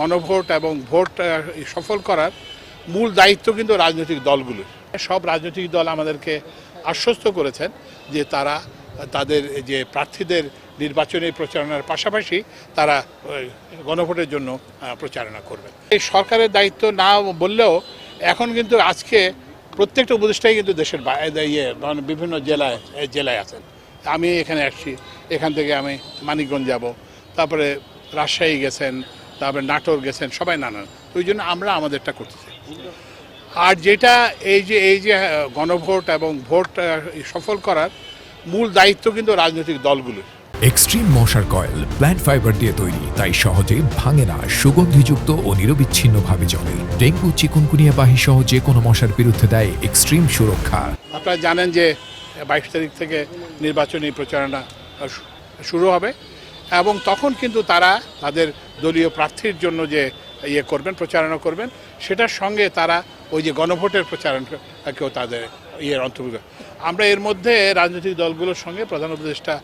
গণভোট এবং ভোট সফল করার মূল দায়িত্ব কিন্তু রাজনৈতিক দলগুলোর। সব রাজনৈতিক দল আমাদেরকে আশ্বস্ত করেছেন যে তারা তাদের যে প্রার্থীদের নির্বাচনী প্রচারণার পাশাপাশি তারা গণভোটের জন্য প্রচারণা করবেন। এই সরকারের দায়িত্ব না বললেও এখন কিন্তু আজকে প্রত্যেকটা উপদেষ্টাই কিন্তু দেশের বিভিন্ন জেলায় আছেন। আমি এখানে আসছি, এখান থেকে আমি মানিকগঞ্জ যাব, তারপরে রাজশাহী গেছেন, তারপরে নাটোর গেছেন, সবাই নানান। ওই জন্য আমরা আমাদেরটা করতেছি। আর যেটা এই যে গণভোট এবং ভোট সফল করার মূল দায়িত্ব কিন্তু রাজনৈতিক দলগুলোর। এক্সট্রিম মশার কয়েল প্ল্যান্ট ফাইবার দিয়ে তৈরি, তাই সহজে ভাঙে না, সুগন্ধিযুক্ত ও নিরবিচ্ছিন্নভাবে জ্বলে। ডেঙ্গু, চিকুনগুনিয়া বাহি সহ যে কোনো মশার বিরুদ্ধে দেয় এক্সট্রিম সুরক্ষা। আপনারা জানেন যে 22 তারিখ থেকে নির্বাচনী প্রচারণা শুরু হবে এবং তখন কিন্তু তারা তাদের দলীয় প্রার্থীর জন্য যে প্রচারণা করবেন, সেটার সঙ্গে তারা ওই যে গণভোটের প্রচারণাকেও তাদের অন্তর্ভুক্ত। আমরা এর মধ্যে রাজনৈতিক দলগুলোর সঙ্গে প্রধান উপদেষ্টা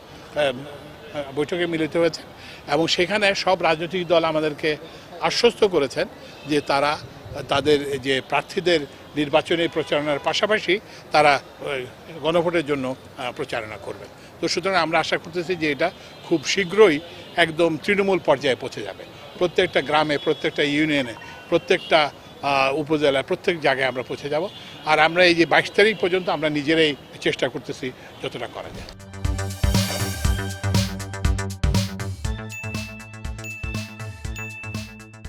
বৈঠকে মিলিত হয়েছে এবং সেখানে সব রাজনৈতিক দল আমাদেরকে আশ্বস্ত করেছেন যে তারা তাদের যে প্রার্থীদের নির্বাচনী প্রচারণার পাশাপাশি তারা গণভোটের জন্য প্রচারণা করবেন। তো সুতরাং আমরা আশা করতেছি যে এটা খুব শীঘ্রই একদম তৃণমূল পর্যায়ে পৌঁছে যাবে। প্রত্যেকটা গ্রামে, প্রত্যেকটা ইউনিয়নে, প্রত্যেকটা উপজেলায়, প্রত্যেক জায়গায় আমরা পৌঁছে যাব। আর আমরা এই যে 22 তারিখ পর্যন্ত আমরা নিজেরাই চেষ্টা করতেছি যতটা করা যায়।